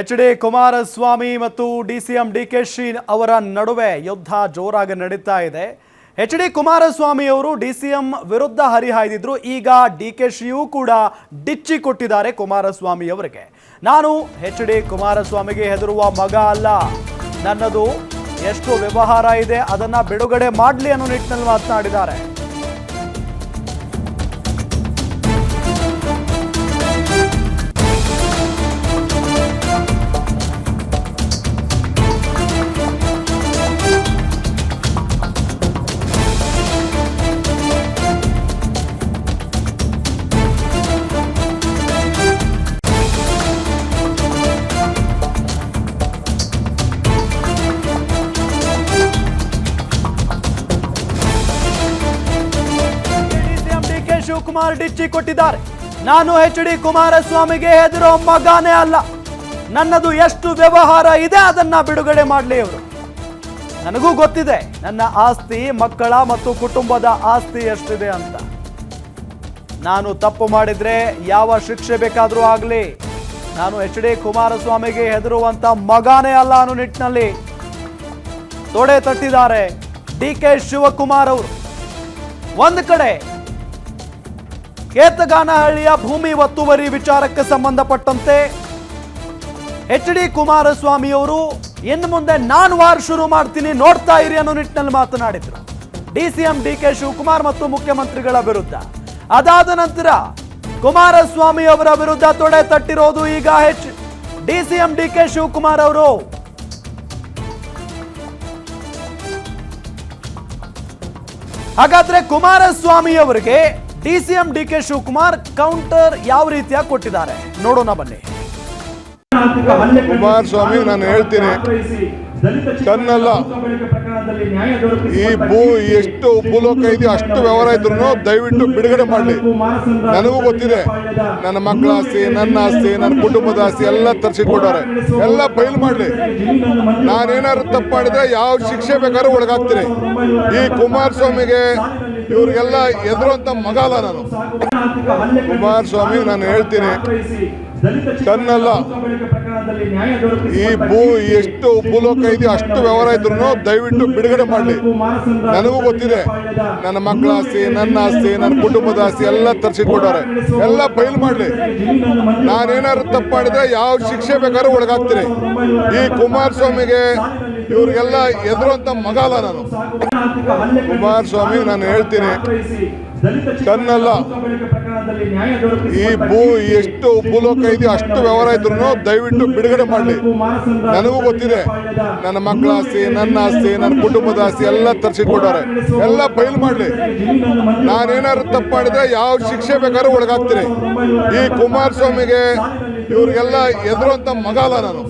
H D. Kumaraswamy ಮತ್ತು ಡಿ.ಸಿ.ಎಂ. ಡಿ.ಕೆ.ಶಿ ಅವರ ನಡುವೆ ಯುದ್ಧ ಜೋರಾಗಿ ನಡೀತಾ ಇದೆ. ಎಚ್.ಡಿ. ಕುಮಾರಸ್ವಾಮಿ ಅವರು ಡಿ.ಸಿ.ಎಂ. ವಿರುದ್ಧ ಹರಿಹಾಯ್ದಿದ್ರು. ಈಗ ಡಿ.ಕೆ.ಶಿಯೂ ಕೂಡ ಡಿಚ್ಚಿ ಕೊಟ್ಟಿದ್ದಾರೆ ಕುಮಾರಸ್ವಾಮಿ ಅವರಿಗೆ. ನಾನು ಎಚ್.ಡಿ. ಕುಮಾರಸ್ವಾಮಿಗೆ ಹೆದರುವ ಮಗ ಅಲ್ಲ, ನನ್ನದು ಎಷ್ಟು ವ್ಯವಹಾರ ಇದೆ ಅದನ್ನ ಬಿಡುಗಡೆ ಮಾಡಲಿ ಅನ್ನೋ ನಿಟ್ಟಿನಲ್ಲಿ ಮಾತನಾಡಿದ್ದಾರೆ. ಶಿವಕುಮಾರ್ ಡಿಚ್ಚಿ ಕೊಟ್ಟಿದ್ದಾರೆ. ನಾನು ಎಚ್.ಡಿ. ಕುಮಾರಸ್ವಾಮಿಗೆ ಹೆದರೋ ಮಗನೇ ಅಲ್ಲ, ನನ್ನದು ಎಷ್ಟು ವ್ಯವಹಾರ ಇದೆ ಅದನ್ನ ಬಿಡುಗಡೆ ಮಾಡಲಿ ಅವರು. ನನಗೂ ಗೊತ್ತಿದೆ ನನ್ನ ಆಸ್ತಿ, ಮಕ್ಕಳ ಮತ್ತು ಕುಟುಂಬದ ಆಸ್ತಿ ಎಷ್ಟಿದೆ ಅಂತ. ನಾನು ತಪ್ಪು ಮಾಡಿದ್ರೆ ಯಾವ ಶಿಕ್ಷೆ ಬೇಕಾದರೂ ಆಗಲಿ, ನಾನು ಎಚ್.ಡಿ. ಕುಮಾರಸ್ವಾಮಿಗೆ ಹೆದರುವಂತ ಮಗನೇ ಅಲ್ಲ ಅನ್ನೋ ನಿಟ್ಟಿನಲ್ಲಿ ತೊಡೆ ತಟ್ಟಿದ್ದಾರೆ ಡಿ.ಕೆ. ಶಿವಕುಮಾರ್ ಅವರು. ಒಂದು ಕಡೆ ಕೇತಗಾನಹಳ್ಳಿಯ ಭೂಮಿ ಒತ್ತುವರಿ ವಿಚಾರಕ್ಕೆ ಸಂಬಂಧಪಟ್ಟಂತೆ ಎಚ್.ಡಿ. ಕುಮಾರಸ್ವಾಮಿ ಅವರು ಇನ್ನು ಮುಂದೆ ನಾನು ವಾರ್ ಶುರು ಮಾಡ್ತೀನಿ, ನೋಡ್ತಾ ಇರಿ ಅನ್ನೋ ನಿಟ್ಟಿನಲ್ಲಿ ಮಾತನಾಡಿದ್ರು ಡಿ.ಸಿ.ಎಂ. ಡಿ.ಕೆ. ಶಿವಕುಮಾರ್ ಮತ್ತು ಮುಖ್ಯಮಂತ್ರಿಗಳ ವಿರುದ್ಧ. ಅದಾದ ನಂತರ ಕುಮಾರಸ್ವಾಮಿ ಅವರ ವಿರುದ್ಧ ತೊಡೆ ತಟ್ಟಿರೋದು ಈಗ ಡಿ.ಸಿ.ಎಂ. ಡಿ.ಕೆ. ಶಿವಕುಮಾರ್ ಅವರು. ಹಾಗಾದ್ರೆ ಕುಮಾರಸ್ವಾಮಿ ಅವರಿಗೆ ಡಿ.ಸಿ.ಎಂ. ಡಿ.ಕೆ. ಶಿವಕುಮಾರ್ ಕೌಂಟರ್ ಯಾವ ರೀತಿಯಾಗಿ ಕೊಟ್ಟಿದ್ದಾರೆ ನೋಡೋಣ ಬನ್ನಿ. ಕುಮಾರಸ್ವಾಮಿ ನಾನು ಹೇಳ್ತೀನಿ, ತನ್ನಲ್ಲ ಈ ಎಷ್ಟು ಭೂಲೋಕ ಇದೆಯೋ ಅಷ್ಟು ವ್ಯವಹಾರ ಇದ್ರು ದಯವಿಟ್ಟು ಬಿಡುಗಡೆ ಮಾಡಲಿ. ನನಗೂ ಗೊತ್ತಿದೆ ನನ್ನ ಮಕ್ಕಳ ಆಸ್ತಿ, ನನ್ನ ಆಸ್ತಿ, ನನ್ನ ಕುಟುಂಬದ ಆಸ್ತಿ ಎಲ್ಲ ತರಿಸಿಕೊಟ್ಟವ್ರೆ, ಎಲ್ಲ ಬಯಲು ಮಾಡಲಿ. ನಾನೇನಾದ್ರು ತಪ್ಪು ಮಾಡಿದ್ರೆ ಯಾವ ಶಿಕ್ಷೆ ಬೇಕಾದ್ರೂ ಒಳಗಾಗ್ತೀನಿ. ಈ ಕುಮಾರಸ್ವಾಮಿಗೆ ಇವ್ರಿಗೆಲ್ಲ ಎದುರುವಂತ ಮಗ ಅಲ್ಲ ನಾನು. ಕುಮಾರಸ್ವಾಮಿ ನಾನು ಹೇಳ್ತೀನಿ, ತನ್ನಲ್ಲ ಈ ಎಷ್ಟು ಭೂಲೋಕ ಇದೆಯೋ ಅಷ್ಟು ವ್ಯವಹಾರ ಇದ್ರು ದಯವಿಟ್ಟು ಬಿಡುಗಡೆ ಮಾಡಲಿ. ನನಗೂ ಗೊತ್ತಿದೆ ನನ್ನ ಮಕ್ಕಳ ಆಸ್ತಿ, ನನ್ನ ಆಸ್ತಿ, ನನ್ನ ಕುಟುಂಬದ ಆಸ್ತಿ ಎಲ್ಲ ತರಿಸಿಕೊಟ್ಟವ್ರೆ, ಎಲ್ಲ ಬಯಲು ಮಾಡಲಿ. ನಾನೇನಾದ್ರು ತಪ್ಪು ಮಾಡಿದ್ರೆ ಯಾವ ಶಿಕ್ಷೆ ಬೇಕಾದ್ರೂ ಒಳಗಾಗ್ತೀನಿ. ಈ ಕುಮಾರಸ್ವಾಮಿಗೆ ಇವ್ರಿಗೆಲ್ಲ ಎದುರುವಂತ ಮಗ ಅಲ್ಲ ನಾನು. ಕುಮಾರಸ್ವಾಮಿ ನಾನು ಹೇಳ್ತೀನಿ, ತನ್ನಲ್ಲ ಈ ಎಷ್ಟು ಭೂಲೋಕ ಇದೆಯೋ ಅಷ್ಟು ವ್ಯವಹಾರ ಇದ್ರು ದಯವಿಟ್ಟು ಬಿಡುಗಡೆ ಮಾಡಲಿ. ನನಗೂ ಗೊತ್ತಿದೆ ನನ್ನ ಮಕ್ಕಳ ಆಸ್ತಿ, ನನ್ನ ಆಸ್ತಿ, ನನ್ನ ಕುಟುಂಬದ ಆಸ್ತಿ ಎಲ್ಲ ತರಿಸಿಕೊಟ್ಟವ್ರೆ, ಎಲ್ಲ ಬಯಲು ಮಾಡಲಿ. ನಾನೇನಾದ್ರು ತಪ್ಪು ಮಾಡಿದ್ರೆ ಯಾವ ಶಿಕ್ಷೆ ಬೇಕಾದ್ರೂ ಒಳಗಾಗ್ತೀನಿ. ಈ ಕುಮಾರಸ್ವಾಮಿಗೆ ಇವ್ರಿಗೆಲ್ಲ ಎದುರುವಂತ ಮಗ ಅಲ್ಲ ನಾನು.